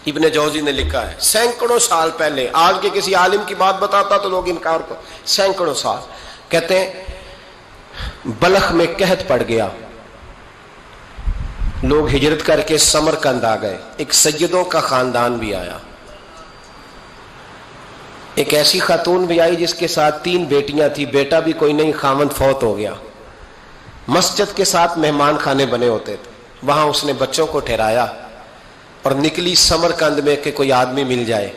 ابن جوزی نے لکھا ہے سینکڑوں سال پہلے، آج کے کسی عالم کی بات بتاتا تو لوگ انکار کو، سینکڑوں سال، کہتے ہیں بلخ میں قحط پڑ گیا، لوگ ہجرت کر کے سمرقند آ گئے، ایک سیدوں کا خاندان بھی آیا، ایک ایسی خاتون بھی آئی جس کے ساتھ 3 بیٹیاں تھی، بیٹا بھی کوئی نہیں، خاوند فوت ہو گیا، مسجد کے ساتھ مہمان خانے بنے ہوتے تھے، وہاں اس نے بچوں کو ٹھہرایا اور نکلی سمرقند میں کہ کوئی آدمی مل جائے،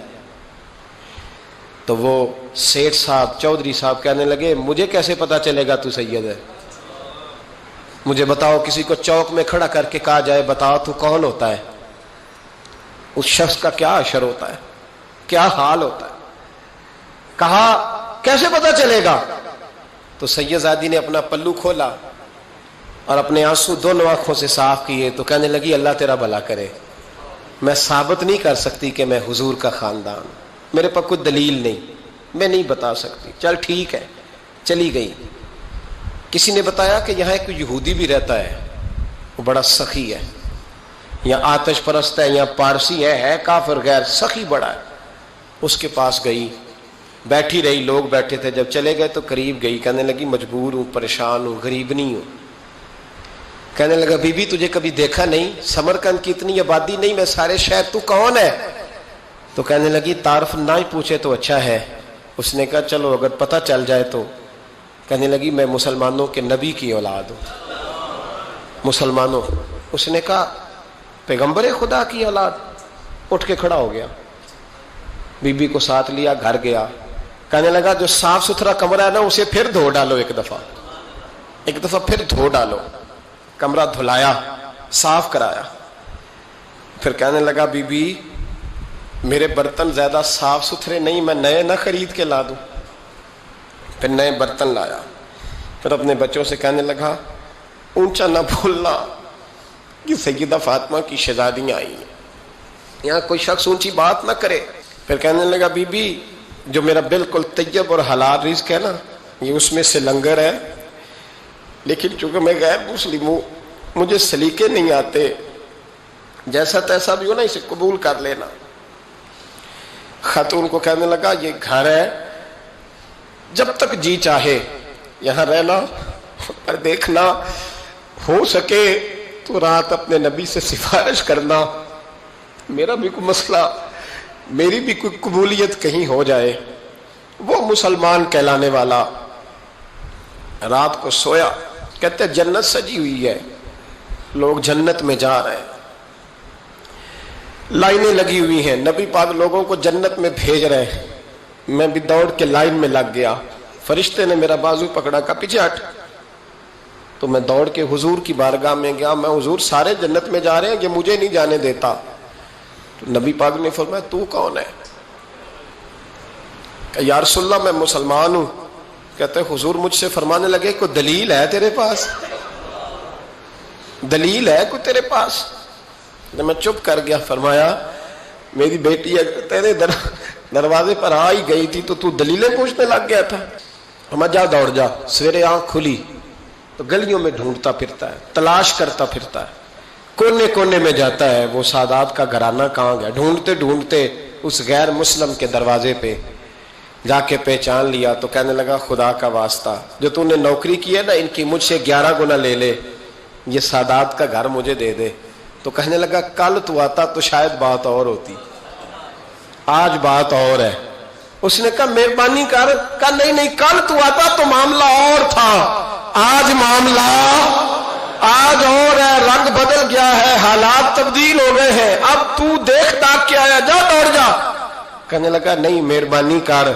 تو وہ سیٹھ صاحب چودھری صاحب کہنے لگے مجھے کیسے پتا چلے گا تو سید ہے، مجھے بتاؤ، کسی کو چوک میں کھڑا کر کے کہا جائے بتاؤ تو کون ہوتا ہے، اس شخص کا کیا اشر ہوتا ہے، کیا حال ہوتا ہے، کہا کیسے پتا چلے گا؟ تو سید زادی نے اپنا پلو کھولا اور اپنے آنسو دونوں آنکھوں سے صاف کیے تو کہنے لگی اللہ تیرا بھلا کرے، میں ثابت نہیں کر سکتی کہ میں حضور کا خاندان، میرے پاس کوئی دلیل نہیں، میں نہیں بتا سکتی، چل ٹھیک ہے، چلی گئی۔ کسی نے بتایا کہ یہاں ایک یہودی بھی رہتا ہے، وہ بڑا سخی ہے، یا آتش پرست ہے، یا پارسی ہے کافر غیر، سخی بڑا ہے، اس کے پاس گئی، بیٹھی رہی، لوگ بیٹھے تھے، جب چلے گئے تو قریب گئی، کہنے لگی مجبور ہوں، پریشان ہوں، غریب نہیں ہوں۔ کہنے لگا بی بی تجھے کبھی دیکھا نہیں، سمرقند کی اتنی آبادی نہیں، میں سارے شہر، تو کون ہے؟ تو کہنے لگی تعارف نہ ہی پوچھے تو اچھا ہے۔ اس نے کہا چلو اگر پتہ چل جائے تو۔ کہنے لگی میں مسلمانوں کے نبی کی اولاد ہوں، مسلمانوں۔ اس نے کہا پیغمبر خدا کی اولاد؟ اٹھ کے کھڑا ہو گیا، بی بی کو ساتھ لیا، گھر گیا، کہنے لگا جو صاف ستھرا کمرہ ہے نا اسے پھر دھو ڈالو، ایک دفعہ پھر دھو ڈالو۔ کمرہ دھلایا، صاف کرایا، پھر کہنے لگا بی بی میرے برتن زیادہ صاف ستھرے نہیں، میں نئے نہ خرید کے لا دوں۔ پھر نئے برتن لایا، پھر اپنے بچوں سے کہنے لگا اونچا نہ بھولنا کہ سیدہ فاطمہ کی شہزادیاں آئی ہیں، یہاں کوئی شخص اونچی بات نہ کرے۔ پھر کہنے لگا بی بی جو میرا بالکل طیب اور حلال رزق ہے نا، یہ اس میں سے لنگر ہے، لیکن چونکہ میں غیر مسلم ہوں، مجھے سلیقے نہیں آتے، جیسا تیسا بھی ہو نا اسے قبول کر لینا۔ خاتون کو کہنے لگا یہ گھر ہے، جب تک جی چاہے یہاں رہنا، اور دیکھنا ہو سکے تو رات اپنے نبی سے سفارش کرنا، میرا بھی کوئی مسئلہ، میری بھی کوئی قبولیت کہیں ہو جائے۔ وہ مسلمان کہلانے والا رات کو سویا، کہتے جنت سجی ہوئی ہے، لوگ جنت میں جا رہے ہیں، لائنیں لگی ہوئی ہیں، نبی پاک لوگوں کو جنت میں بھیج رہے ہیں، میں بھی دوڑ کے لائن میں لگ گیا، فرشتے نے میرا بازو پکڑا، کہا پیچھے ہٹ، تو میں دوڑ کے حضور کی بارگاہ میں گیا، میں حضور سارے جنت میں جا رہے ہیں، یہ مجھے نہیں جانے دیتا۔ تو نبی پاک نے فرمایا تو کون ہے؟ کہ یا رسول اللہ میں مسلمان ہوں۔ کہتے حضور مجھ سے فرمانے لگے کوئی دلیل ہے تیرے پاس؟ دلیل ہے کوئی تیرے پاس؟ میں چپ کر گیا۔ فرمایا میری بیٹی تیرے دروازے پر آ ہی گئی تھی تو دلیلیں پوچھنے لگ گیا تھا۔ فرمایا جا دوڑ جا۔ سویرے آنکھ کھلی تو گلیوں میں ڈھونڈتا پھرتا ہے، تلاش کرتا پھرتا ہے، کونے کونے میں جاتا ہے وہ سادات کا گھرانہ کہاں گیا، ڈھونڈتے ڈھونڈتے اس غیر مسلم کے دروازے پہ جا کے پہچان لیا۔ تو کہنے لگا خدا کا واسطہ جو تو نے نوکری کی ہے نا ان کی مجھ سے 11 گنا لے لے، یہ سادات کا گھر مجھے دے دے۔ تو کہنے لگا کل تو آتا تو شاید بات اور ہوتی، آج بات اور ہے۔ اس نے کہا مہربانی کر، کہا نہیں کل تو آتا تو معاملہ اور تھا، آج معاملہ آج اور ہے، رنگ بدل گیا ہے، حالات تبدیل ہو گئے ہیں، اب تو دیکھ تاک کے آیا، جا دوڑ جا۔ کہنے لگا نہیں مہربانی کر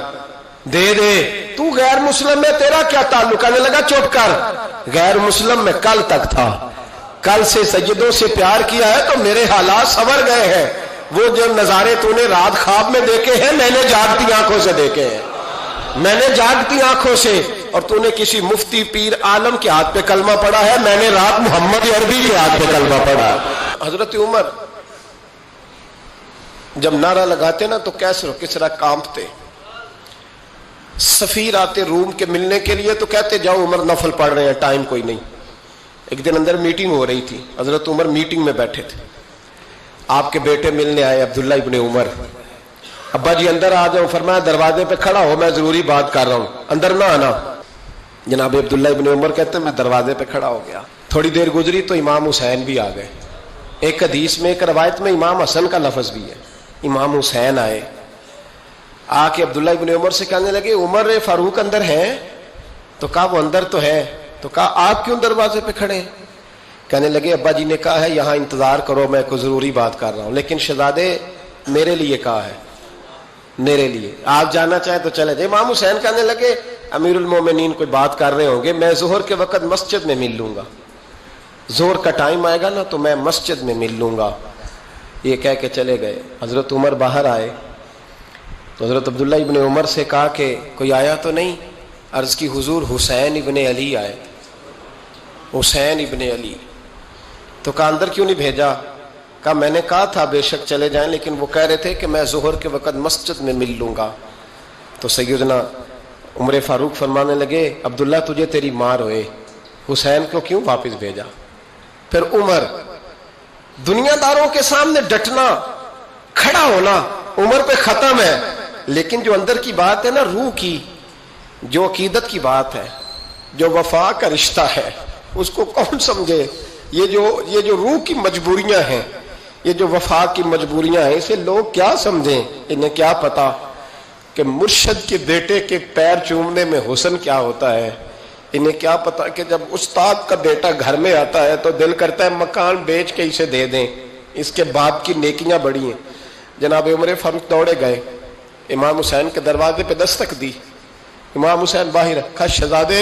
دے دے، تو غیر مسلم میں تیرا کیا تعلق؟ کہنے لگا چپ کر، غیر مسلم میں کل تک تھا، کل سے سیدوں سے پیار کیا ہے تو میرے حالات سنور گئے ہیں، وہ جو نظارے تو نے رات خواب میں دیکھے ہیں میں نے جاگتی آنکھوں سے دیکھے ہیں، میں نے جاگتی آنکھوں سے، اور تو نے کسی مفتی پیر عالم کے ہاتھ پہ کلمہ پڑھا ہے، میں نے رات محمد عربی کے ہاتھ پہ کلمہ پڑھا ہے۔ حضرت عمر جب نعرہ لگاتے نا تو کیسر و کسرا کانپتے، سفیر آتے روم کے ملنے کے لیے تو کہتے جاؤ عمر نفل پڑھ رہے ہیں، ٹائم کوئی نہیں۔ ایک دن اندر میٹنگ ہو رہی تھی، حضرت عمر میٹنگ میں بیٹھے تھے، آپ کے بیٹے ملنے آئے عبداللہ ابن عمر. ابا جی اندر آ جاؤ. فرمایا دروازے پہ کھڑا ہو, میں ضروری بات کر رہا ہوں, اندر نہ آنا. جناب عبداللہ ابن عمر کہتے ہیں میں دروازے پہ کھڑا ہو گیا. تھوڑی دیر گزری تو امام حسین بھی آ گئے. ایک حدیث میں ایک روایت میں امام حسن کا لفظ بھی ہے. امام حسین آئے, آ کے عبداللہ ابن عمر سے کہنے لگے عمر فاروق اندر ہیں؟ تو کہا وہ اندر تو ہے. تو کہا آپ کیوں دروازے پہ کھڑے ہیں؟ کہنے لگے ابا جی نے کہا ہے یہاں انتظار کرو, میں کوئی ضروری بات کر رہا ہوں. لیکن شہزادے میرے لیے کہا ہے, میرے لیے, آپ جانا چاہیں تو چلے جائیں. امام حسین کہنے لگے امیر المومنین کوئی بات کر رہے ہوں گے, میں ظہر کے وقت مسجد میں مل لوں گا, ظہر کا ٹائم آئے گا نا تو میں مسجد میں مل لوں گا. یہ کہہ کے چلے گئے. حضرت عمر باہر آئے تو حضرت عبداللہ ابن عمر سے کہا کہ کوئی آیا تو نہیں؟ عرض کی حضور حسین ابن علی آئے. حسین ابن علی. تو کہا اندر کیوں نہیں بھیجا؟ کہا میں نے کہا تھا بے شک چلے جائیں, لیکن وہ کہہ رہے تھے کہ میں ظہر کے وقت مسجد میں مل لوں گا. تو سیدنا عمر فاروق فرمانے لگے عبداللہ تجھے تیری ماں روئے, حسین کو کیوں واپس بھیجا؟ پھر عمر دنیا داروں کے سامنے ڈٹنا, کھڑا ہونا عمر پہ ختم ہے, لیکن جو اندر کی بات ہے نا, روح کی, جو عقیدت کی بات ہے, جو وفا کا رشتہ ہے, اس کو کون سمجھے؟ یہ جو روح کی مجبوریاں ہیں, یہ جو وفا کی مجبوریاں ہیں, اسے لوگ کیا سمجھیں؟ انہیں کیا پتا کہ مرشد کے بیٹے کے پیر چومنے میں حسن کیا ہوتا ہے. انہیں کیا پتا کہ جب استاد کا بیٹا گھر میں آتا ہے تو دل کرتا ہے مکان بیچ کے اسے دے دیں, اس کے باپ کی نیکیاں بڑی ہیں. جناب عمر فاروق دوڑے گئے, امام حسین کے دروازے پہ دستک دی. امام حسین باہر رکھا, شہزادے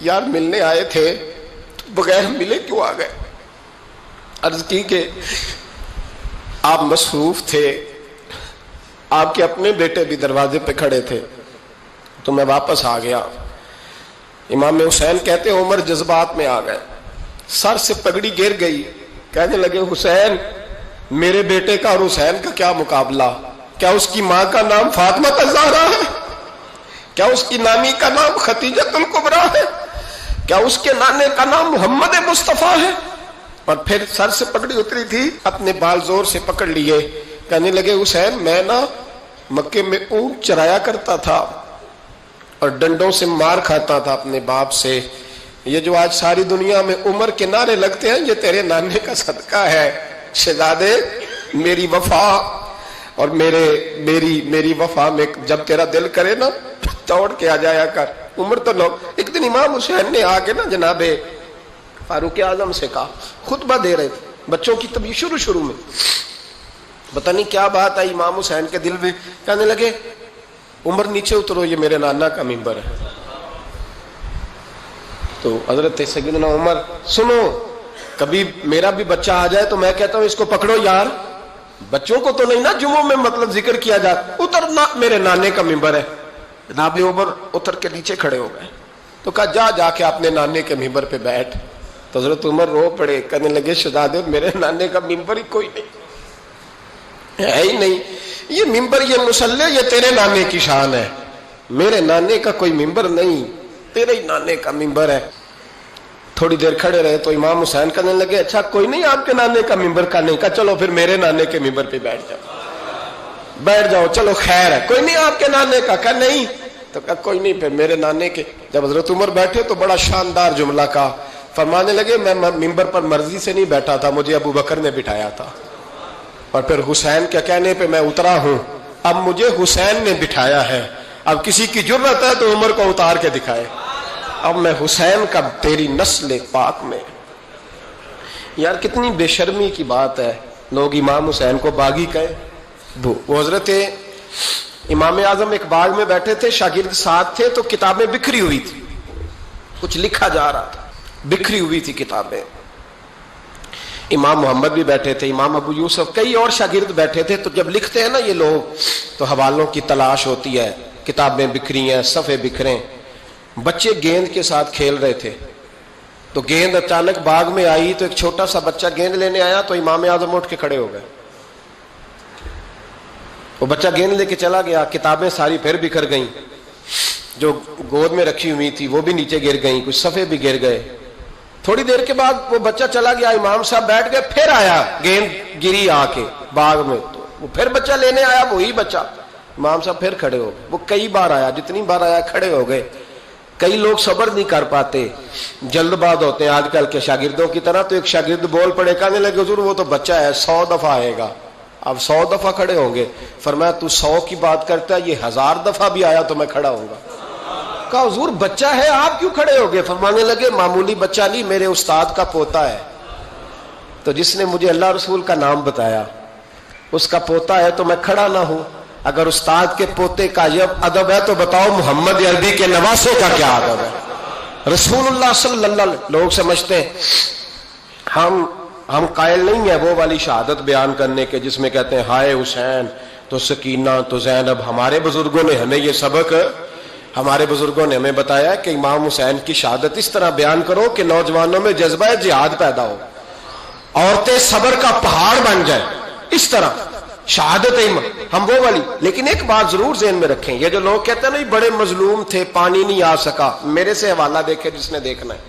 یار ملنے آئے تھے, بغیر ملے کیوں آ گئے؟ عرض کی کہ آپ مصروف تھے, آپ کے اپنے بیٹے بھی دروازے پہ کھڑے تھے, تو میں واپس آ گیا. امام حسین کہتے ہیں عمر جذبات میں آ گئے, سر سے پگڑی گر گئی, کہنے لگے حسین میرے بیٹے کا اور حسین کا کیا مقابلہ؟ کیا اس کی ماں کا نام فاطمہ الزہرا ہے؟ کیا اس کی نانی کا نام خدیجہ الکبریٰ ہے؟ کیا اس کے نانے کا نام محمد مصطفیٰ ہے؟ اور پھر سر سے پگڑی اتری تھی, اپنے بال زور سے پکڑ لیے, کہنے لگے حسین میں نا مکے میں اونٹ چرایا کرتا تھا اور ڈنڈوں سے مار کھاتا تھا اپنے باپ سے. یہ جو آج ساری دنیا میں عمر کے نعرے لگتے ہیں, یہ تیرے نانے کا صدقہ ہے. شہزادے میری وفا اور میری وفا میں جب تیرا دل کرے نا دوڑ کے آ جایا کر. عمر تو لوگ, ایک دن امام حسین نے آ کے نا جناب فاروق اعظم سے کہا, خطبہ دے رہے تھے بچوں کی تبھی شروع میں, پتہ نہیں کیا بات آئی امام حسین کے دل میں, کہنے لگے عمر نیچے اترو, یہ میرے نانا کا ممبر ہے. تو حضرت سیدنا عمر سنو, کبھی میرا بھی بچہ آ جائے تو میں کہتا ہوں اس کو پکڑو یار, بچوں کو تو نہیں نا جمعوں میں مطلب ذکر کیا جاتا, اترنا میرے نانے کا ممبر ہے. جناب عمر اتر کے نیچے کھڑے ہو گئے, تو کہا جا کے اپنے نانے کے ممبر پہ بیٹھ. تو حضرت عمر رو پڑے, کہنے لگے شہزادے میرے نانے کا ممبر ہی کوئی نہیں ہے ہی نہیں, یہ ممبر یہ مصلی یہ تیرے نانے کی شان ہے, میرے نانے کا کوئی ممبر نہیں, تیرے ہی نانے کا ممبر ہے. تھوڑی دیر کھڑے رہے تو امام حسین کہنے لگے اچھا کوئی نہیں آپ کے نانے کا ممبر کا نہیں, کہا چلو پھر میرے نانے کے ممبر پہ بیٹھ جاؤ, چلو خیر ہے, کوئی نہیں آپ کے نانے کا, کہا نہیں, تو کہا کوئی نہیں پھر میرے نانے کے. جب حضرت عمر بیٹھے تو بڑا شاندار جملہ کہا, فرمانے لگے میں ممبر پر مرضی سے نہیں بیٹھا تھا, مجھے ابو بکر نے بٹھایا تھا, اور پھر حسین کے کہنے پہ میں اترا ہوں, اب مجھے حسین نے بٹھایا ہے, اب کسی کی جرت ہے تو عمر کو اتار کے دکھائے, اب میں حسین کا تیری نسل پاک میں. یار کتنی بے شرمی کی بات ہے, لوگ امام حسین کو باغی کہے. وہ حضرت امام اعظم ایک باغ میں بیٹھے تھے, شاگرد ساتھ تھے, تو کتابیں بکھری ہوئی تھی, کچھ لکھا جا رہا تھا, بکھری ہوئی تھی کتابیں. امام محمد بھی بیٹھے تھے, امام ابو یوسف, کئی اور شاگرد بیٹھے تھے. تو جب لکھتے ہیں نا یہ لوگ تو حوالوں کی تلاش ہوتی ہے, کتابیں بکھری ہیں, صفحے بکھرے. بچے گیند کے ساتھ کھیل رہے تھے, تو گیند اچانک باغ میں آئی, تو ایک چھوٹا سا بچہ گیند لینے آیا, تو امام اعظم اٹھ کے کھڑے ہو گئے. وہ بچہ گیند لے کے چلا گیا, کتابیں ساری پھر بکھر گئیں, جو گود میں رکھی ہوئی تھی وہ بھی نیچے گر گئیں, کچھ صفحے بھی گر گئے. تھوڑی دیر کے بعد وہ بچہ چلا گیا, امام صاحب بیٹھ گئے, پھر آیا گیند گری آ کے باغ میں, تو وہ پھر بچہ لینے آیا, وہی بچہ. امام صاحب پھر کھڑے ہو گئے. وہ کئی بار آیا, جتنی بار آیا کھڑے ہو گئے. کئی لوگ صبر نہیں کر پاتے, جلد باز ہوتے ہیں آج کل کے شاگردوں کی طرح. تو ایک شاگرد بول پڑے, کہنے لگے حضور وہ تو بچہ ہے 100 دفعہ آئے گا. اب 100 دفعہ کھڑے ہوں گے. فرمایا تو 100 کی بات کرتا ہے, یہ 1000 دفعہ بھی آیا تو میں کھڑا ہوں گا. کہا حضور بچہ ہے آپ کیوں کھڑے ہو گئے؟ فرمانے لگے معمولی بچہ نہیں, میرے استاد کا پوتا ہے. تو جس نے مجھے اللہ رسول کا نام بتایا اس کا پوتا ہے تو میں کھڑا نہ ہوں. اگر استاد کے پوتے کا یہ ادب ہے تو بتاؤ محمد عربی کے نواسے کا کیا ادب ہے؟ رسول اللہ صلی اللہ علیہ وسلم. لوگ سمجھتے ہیں ہم قائل نہیں ہیں وہ والی شہادت بیان کرنے کے جس میں کہتے ہیں ہائے حسین تو سکینہ تو زینب. ہمارے بزرگوں نے ہمیں یہ سبق, ہمارے بزرگوں نے ہمیں بتایا کہ امام حسین کی شہادت اس طرح بیان کرو کہ نوجوانوں میں جذبہ جہاد پیدا ہو, عورتیں صبر کا پہاڑ بن جائیں. اس طرح شہادت ہم وہ والی. لیکن ایک بات ضرور ذہن میں رکھیں, یہ جو لوگ کہتے ہیں نا بڑے مظلوم تھے پانی نہیں آ سکا, میرے سے حوالہ دیکھے جس نے دیکھنا ہے,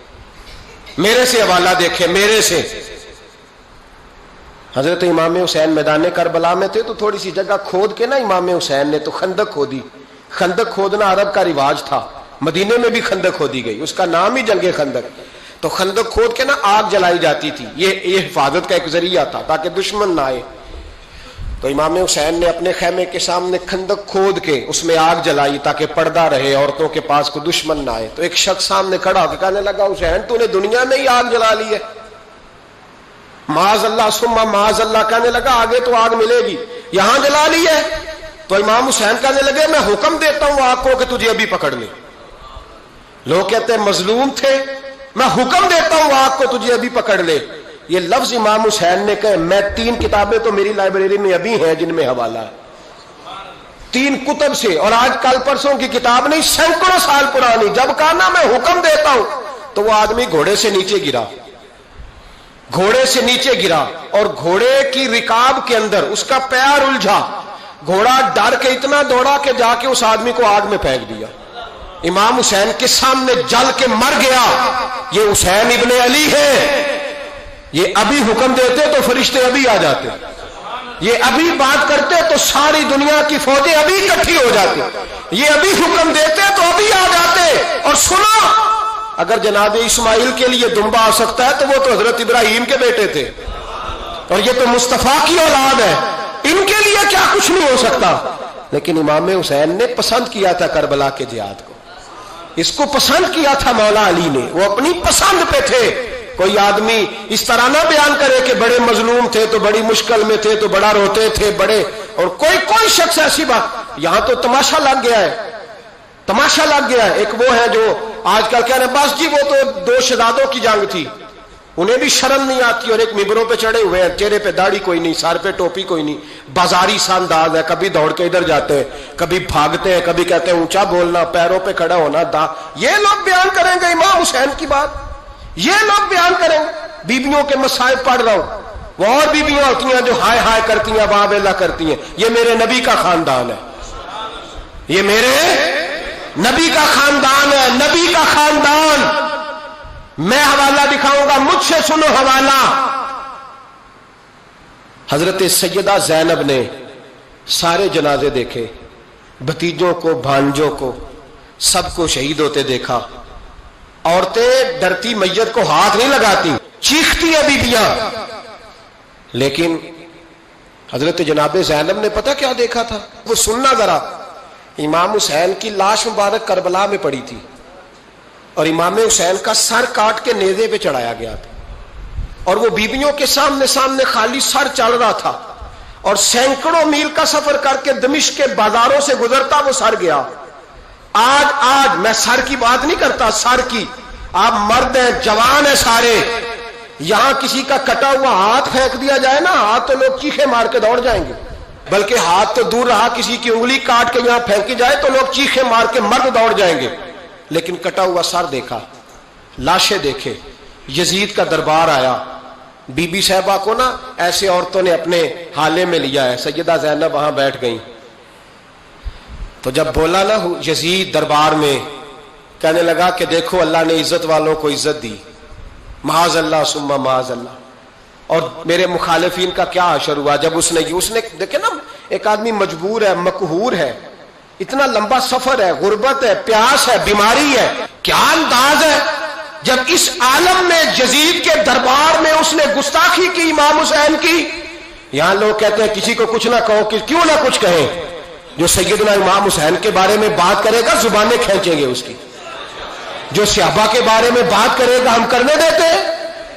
میرے سے حوالہ دیکھے, میرے سے. حضرت امام حسین میدان کربلا میں تھے تو تھوڑی سی جگہ کھود کے نا امام حسین نے تو خندق کھودی. خندق کھودنا عرب کا رواج تھا, مدینے میں بھی خندق کھودی گئی, اس کا نام ہی جنگ خندق. تو خندق کھود کے نا آگ جلائی جاتی تھی, یہ حفاظت کا ایک ذریعہ تھا تاکہ دشمن نہ آئے. تو امام حسین نے اپنے خیمے کے سامنے خندق کھود کے اس میں آگ جلائی تاکہ پردہ رہے, عورتوں کے پاس کوئی دشمن نہ آئے. تو ایک شخص سامنے کھڑا ہو کے کہنے لگا حسین تو نے دنیا میں ہی آگ جلا لی ہے. معاذ اللہ ثم معاذ اللہ. کہنے لگا آگے تو آگ ملے گی, یہاں جلا لی ہے. تو امام حسین کہنے لگے میں حکم دیتا ہوں آگ کو کہ تجھے ابھی پکڑ لے. لوگ کہتے ہیں مظلوم تھے, میں حکم دیتا ہوں آگ کو تجھے ابھی پکڑ لے. یہ لفظ امام حسین نے کہے. میں 3 کتابیں تو میری لائبریری میں ابھی ہیں جن میں حوالہ ہے, 3 کتب سے, اور آج کل پرسوں کی کتاب نہیں, سینکڑوں سال پرانی. جب کہا نا میں حکم دیتا ہوں تو وہ آدمی گھوڑے سے نیچے گرا, گھوڑے سے نیچے گرا, اور گھوڑے کی رکاب کے اندر اس کا پیر الجھا. گھوڑا ڈر کے اتنا دوڑا کہ جا کے اس آدمی کو آگ میں پھینک دیا. امام حسین کے سامنے جل کے مر گیا. یہ حسین ابن علی ہے, یہ ابھی حکم دیتے تو فرشتے ابھی آ جاتے, یہ ابھی بات کرتے تو ساری دنیا کی فوجیں ابھی اکٹھی ہو جاتی, یہ ابھی حکم دیتے تو ابھی آ جاتے. اور سنو, اگر جناب اسماعیل کے لیے دمبا آ سکتا ہے تو وہ تو حضرت ابراہیم کے بیٹے تھے, اور یہ تو مصطفیٰ کی اولاد ہے, ان کے لیے کیا کچھ نہیں ہو سکتا. لیکن امام حسین نے پسند کیا تھا کربلا کے جہاد کو, اس کو پسند کیا تھا مولا علی نے, وہ اپنی پسند پہ تھے. کوئی آدمی اس طرح نہ بیان کرے کہ بڑے مظلوم تھے تو بڑی مشکل میں تھے تو بڑا روتے تھے بڑے, اور کوئی شخص ایسی بات. یہاں تو تماشا لگ گیا ہے, تماشا لگ گیا ہے. ایک وہ ہے جو آج کل کہہ رہے ہیں بس جی وہ تو 2 شہزادوں کی جنگ تھی, انہیں بھی شرم نہیں آتی, اور ایک ممبروں پہ چڑھے ہوئے ہیں, چہرے پہ داڑھی کوئی نہیں, سر پہ ٹوپی کوئی نہیں, بازاری سا انداز ہے, کبھی دوڑ کے ادھر جاتے ہیں, کبھی بھاگتے ہیں, کبھی کہتے ہیں اونچا بولنا, پیروں پہ کھڑا ہونا. یہ لوگ بیان کریں گے امام حسین کی بات, یہ لوگ بیان کریں. بیبیوں کے مصائب پڑھ رہا ہوں, وہ اور بیبیاں ہوتی ہیں جو ہائے ہائے کرتی ہیں, واہ ویلا کرتی ہیں. یہ میرے نبی کا خاندان ہے, یہ میرے نبی کا خاندان ہے, نبی کا خاندان. میں حوالہ دکھاؤں گا, مجھ سے سنو حوالہ. حضرت سیدہ زینب نے سارے جنازے دیکھے, بھتیجوں کو, بھانجوں کو, سب کو شہید ہوتے دیکھا. عورتیں ڈرتی میت کو ہاتھ نہیں لگاتی, چیختی ہے بیبیاں. لیکن حضرت جناب زینب نے پتہ کیا دیکھا تھا, وہ سننا ذرا. امام حسین کی لاش مبارک کربلا میں پڑی تھی, اور امام حسین کا سر کاٹ کے نیزے پہ چڑھایا گیا تھا, اور وہ بیبیوں کے سامنے خالی سر چڑھ رہا تھا, اور سینکڑوں میل کا سفر کر کے دمشق کے بازاروں سے گزرتا وہ سر گیا. آج میں سر کی بات نہیں کرتا, سر کی. آپ مرد ہیں, جوان ہیں سارے, یہاں کسی کا کٹا ہوا ہاتھ پھینک دیا جائے نا, ہاتھ تو لوگ چیخے مار کے دوڑ جائیں گے. بلکہ ہاتھ تو دور رہا, کسی کی انگلی کاٹ کے یہاں پھینکی جائے تو لوگ چیخے مار کے مرد دوڑ جائیں گے. لیکن کٹا ہوا سر دیکھا, لاشیں دیکھے. یزید کا دربار آیا, بی بی صاحبہ کو نا ایسے عورتوں نے اپنے حالے میں لیا ہے. سیدہ زینب وہاں بیٹھ گئیں. تو جب بولا نا یزید دربار میں, کہنے لگا کہ دیکھو اللہ نے عزت والوں کو عزت دی, معاذ اللہ ثم معاذ اللہ. اور میرے مخالفین کا کیا حشر ہوا جب اس نے دیکھیں نا، ایک آدمی مجبور ہے، مقہور ہے، اتنا لمبا سفر ہے، غربت ہے، پیاس ہے، بیماری ہے، کیا انداز ہے جب اس عالم میں یزید کے دربار میں اس نے گستاخی کی امام حسین کی. یہاں لوگ کہتے ہیں کسی کو کچھ نہ کہو، کہ کیوں نہ کچھ کہیں، جو سیدنا امام حسین کے بارے میں بات کرے گا زبانیں کھینچیں گے اس کی، جو صحابہ کے بارے میں بات کرے گا ہم کرنے دیتے ہیں.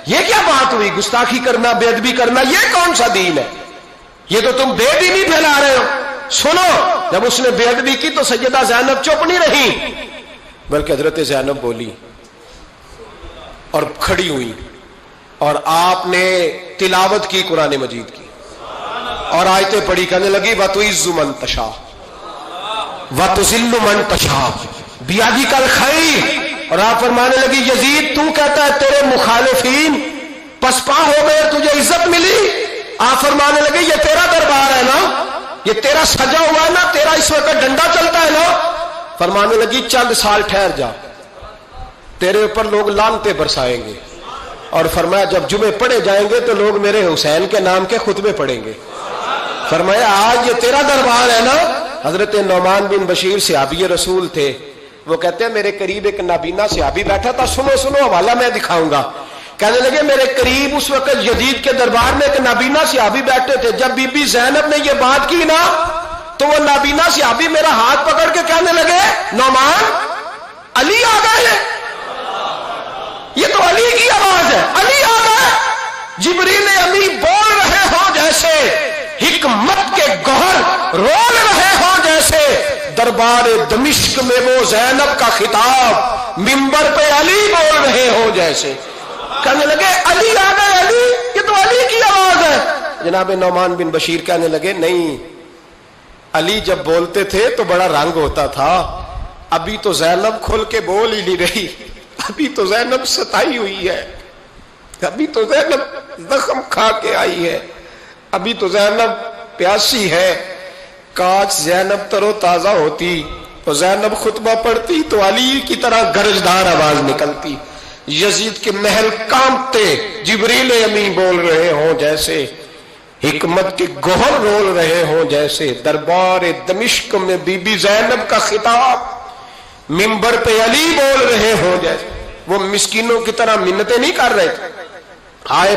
یہ کیا بات ہوئی؟ گستاخی کرنا، بے ادبی کرنا، یہ کون سا دین ہے؟ یہ تو تم بے دینی پھیلا رہے ہو. سنو، جب اس نے بے ادبی کی تو سیدہ زینب چپ نہیں رہی، بلکہ حضرت زینب بولی اور کھڑی ہوئی، اور آپ نے تلاوت کی قرآن مجید کی اور آیتیں پڑھی، کہنے لگی وَتُعِزُّ مَن تَشَاءُ وَتُذِلُّ مَن تَشَاءُ بِیَدِکَ الْخَیرُ. اور آپ فرمانے لگی یزید تو کہتا ہے تیرے مخالفین پسپا ہو گئے، تجھے عزت ملی. آپ فرمانے لگے یہ تیرا دربار ہے نا، یہ تیرا سجا ہوا ہے نا، تیرا اس وقت ڈنڈا چلتا ہے نا. فرمانے لگی چند سال ٹھہر جا، تیرے اوپر لوگ لعنتیں برسائیں گے. اور فرمایا جب جمعے پڑھے جائیں گے تو لوگ میرے حسین کے نام کے خطبے پڑھیں گے. فرمایا آج یہ تیرا دربار ہے نا. حضرت نعمان بن بشیر صحابی رسول تھے، وہ کہتے ہیں میرے قریب ایک نابینا صحابی بیٹھا تھا، سنو حوالہ میں دکھاؤں گا. کہنے لگے میرے قریب اس وقت یزید کے دربار میں ایک نابینا صحابی بیٹھے تھے. جب بی بی زینب نے یہ بات کی نا تو وہ نابینا صحابی میرا ہاتھ پکڑ کے کہنے لگے نعمان علی آ گئے ہیں. یہ تو علی کی آواز ہے، علی آ گئے. جبریل امی بول رہے ہو جیسے، حکمت کے گوہر رول رہے ہو جیسے. دربار دمشق میں وہ زینب کا خطاب منبر پہ علی بول رہے ہو جیسے. کہنے لگے علی آ گئے، علی، یہ تو علی کی آواز ہے. جناب نعمان بن بشیر کہنے لگے نہیں، علی جب بولتے تھے تو بڑا رنگ ہوتا تھا، ابھی تو زینب کھل کے بول ہی نہیں رہی، ابھی تو زینب ستائی ہوئی ہے، ابھی تو زینب زخم کھا کے آئی ہے، ابھی تو زینب پیاسی ہے. کاش زینب تر و تازہ ہوتی تو زینب خطبہ پڑھتی تو علی کی طرح گرجدار آواز نکلتی. یزید کے محل کانپتے، جبریل امی بول رہے ہوں جیسے، حکمت کے گوہر رول رہے ہوں جیسے. دربار دمشق میں بی بی زینب کا خطاب منبر پہ علی بول رہے ہوں جیسے. وہ مسکینوں کی طرح منتیں نہیں کر رہے تھے، ہائے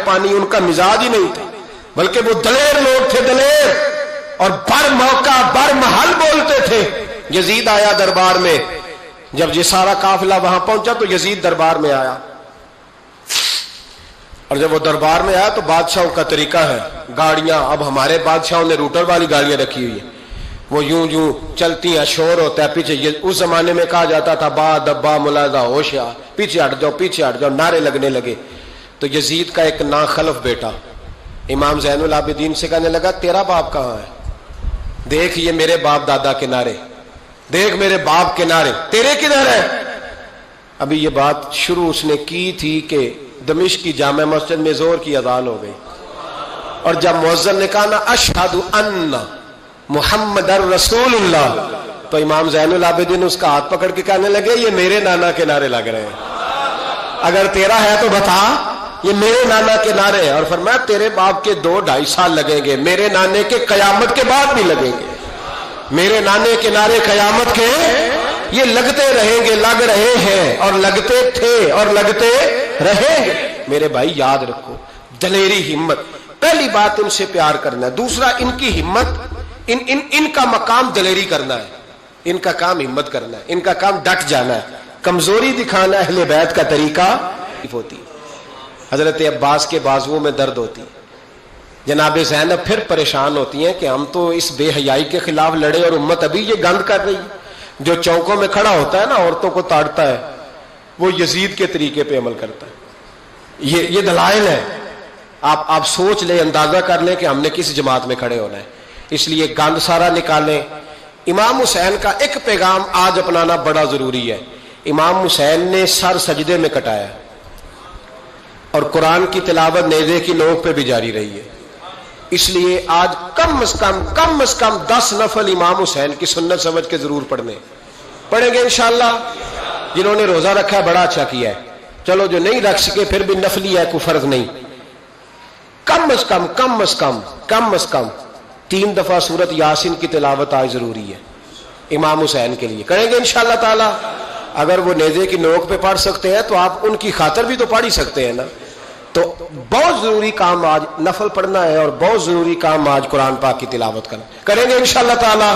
پانی ان کا مزاج ہی نہیں تھا، بلکہ وہ دلیر لوگ تھے، دلیر، اور بر موقع بر محل بولتے تھے. یزید آیا دربار میں، جب یہ سارا قافلہ وہاں پہنچا تو یزید دربار میں آیا، اور جب وہ دربار میں آیا تو بادشاہوں کا طریقہ ہے، گاڑیاں، اب ہمارے بادشاہوں نے روٹر والی گاڑیاں رکھی ہوئی ہیں، وہ یوں چلتی ہیں، شور ہوتا ہے پیچھے. اس زمانے میں کہا جاتا تھا با دبا ملازہ ہوشیار، پیچھے ہٹ جاؤ، نعرے لگنے لگے. تو یزید کا ایک ناخلف بیٹا امام زین العابدین سے کہنے لگا تیرا باپ کہاں ہے؟ دیکھ یہ میرے باپ دادا کے نعرے، دیکھ میرے باپ کے نعرے، تیرے کدھر ہے؟ ابھی یہ بات شروع اس نے کی تھی کہ دمشق کی جامع مسجد میں زور کی اذان ہو گئی، اور جب مؤذن نے کہا نا اشہد ان محمد رسول اللہ، تو امام زین العابدین اس کا ہاتھ پکڑ کے کہنے لگے یہ میرے نانا کے نعرے لگ رہے ہیں، اگر تیرا ہے تو بتا، یہ میرے نانا کے نعرے ہیں. اور فرمایا تیرے باپ کے 2-2.5 سال لگیں گے، میرے نانے کے قیامت کے بعد بھی لگیں گے. میرے نانے کے نعرے قیامت کے یہ لگتے رہیں گے، لگ رہے ہیں اور لگتے تھے اور لگتے رہیں گے. میرے بھائی یاد رکھو، دلیری، ہمت، پہلی بات ان سے پیار کرنا ہے. دوسرا ان کی ہمت، ان کا مقام دلیری کرنا ہے، ان کا کام ہمت کرنا ہے، ان کا کام ڈٹ جانا ہے. کمزوری دکھانا اہل بیت کا طریقہ ہوتی. حضرت عباس کے بازوؤں میں درد ہوتی، جناب زینب پھر پریشان ہوتی ہیں کہ ہم تو اس بے حیائی کے خلاف لڑے اور امت ابھی یہ گند کر رہی. جو چوکوں میں کھڑا ہوتا ہے نا عورتوں کو تاڑتا ہے، وہ یزید کے طریقے پہ عمل کرتا ہے. یہ دلائل ہے، آپ سوچ لیں، اندازہ کر لیں کہ ہم نے کس جماعت میں کھڑے ہونا ہے. اس لیے گند سارا نکالیں. امام حسین کا ایک پیغام آج اپنانا بڑا ضروری ہے. امام حسین نے سر سجدے میں کٹایا اور قرآن کی تلاوت نیزے کی نوک پہ بھی جاری رہی ہے. اس لیے آج کم از کم 10 نفل امام حسین کی سنت سمجھ کے ضرور پڑھیں گے انشاءاللہ. جنہوں نے روزہ رکھا ہے بڑا اچھا کیا ہے، چلو جو نہیں رکھ سکے پھر بھی نفلی ہے، کوئی فرض نہیں، کم از کم 3 دفعہ سورت یاسین کی تلاوت آج ضروری ہے امام حسین کے لیے. کریں گے انشاءاللہ تعالی. اگر وہ نیزے کی نوک پہ پڑھ سکتے ہیں تو آپ ان کی خاطر بھی تو پڑھ ہی سکتے ہیں نا. تو بہت ضروری کام آج نفل پڑھنا ہے، اور بہت ضروری کام آج قرآن پاک کی تلاوت کرنا. کریں گے انشاءاللہ تعالی.